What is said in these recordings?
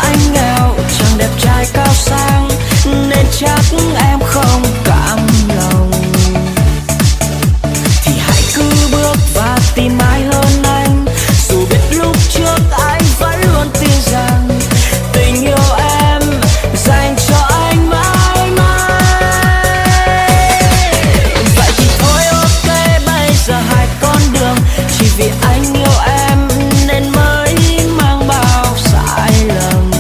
anh nghèo, chàng đẹp trai cao sang nên chắc em không cảm lòng. Thì hãy cứ bước và tìm ai hơn anh, dù biết lúc trước anh vẫn luôn tin rằng tình yêu em dành cho anh mãi mãi. Vậy thì thôi ok, bây giờ hai con đường, chỉ vì anh yêu em nên mới mang bao sai lầm.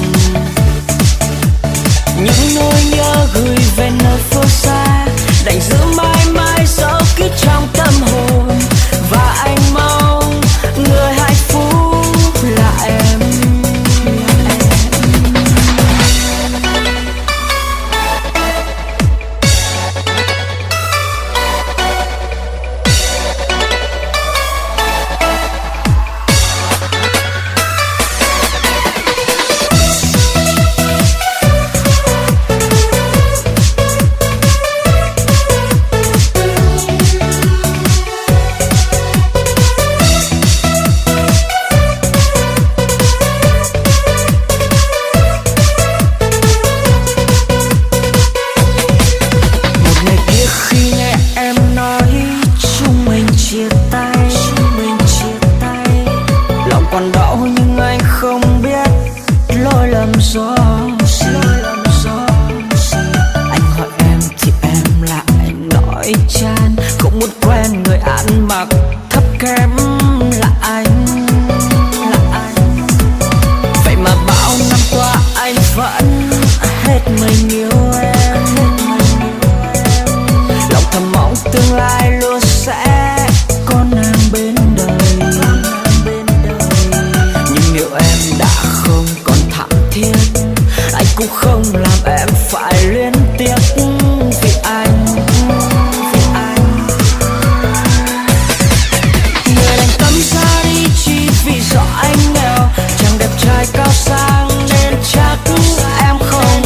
Những nỗi nhớ gửi về nơi phương xa đành giữ mãi mãi dấu kín trong tâm hồn, và anh mong người hạnh phúc là em. Còn đau nhưng anh không biết lỗi lầm do gì. Anh hỏi em thì em lại nói chan, không muốn quen người ăn mặc thấp kém là anh. Vậy mà bao năm qua anh vẫn hết mình yêu em. Lòng thầm mong tương lai luôn sẽ có nàng bên đời. Nếu em đã không còn thắm thiết, anh cũng không làm em phải liên tiếc vì anh. Người đành cấm ra đi chỉ vì do anh nghèo, chàng đẹp trai cao sang nên chắc em không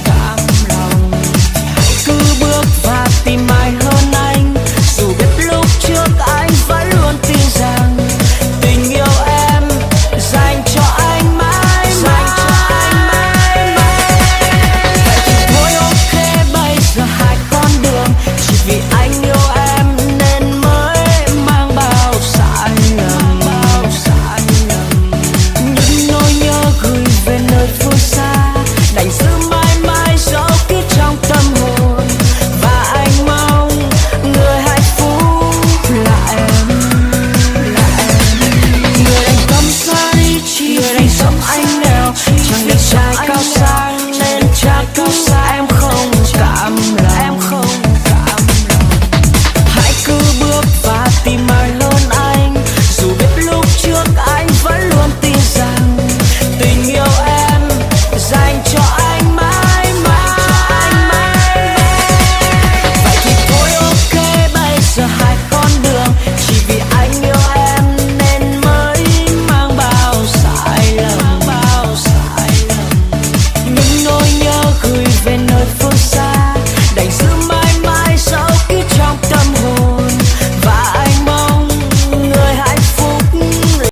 cảm lòng. Hãy cứ bước và tìm ai hơn anh, dù biết lúc trước anh vẫn luôn tin rằng tình yêu em dành cho anh mãi mãi. Vậy thì thôi ok, bây giờ hai con đường, chỉ vì anh yêu em nên mới mang bao sai lầm. Những nỗi nhớ gửi về nơi phương xa đành giữ mãi mãi dấu kín trong tâm hồn, và anh mong người hạnh phúc là em. Người đành cấm xa đi chỉ vì sống anh nghèo, chẳng đẹp trai cao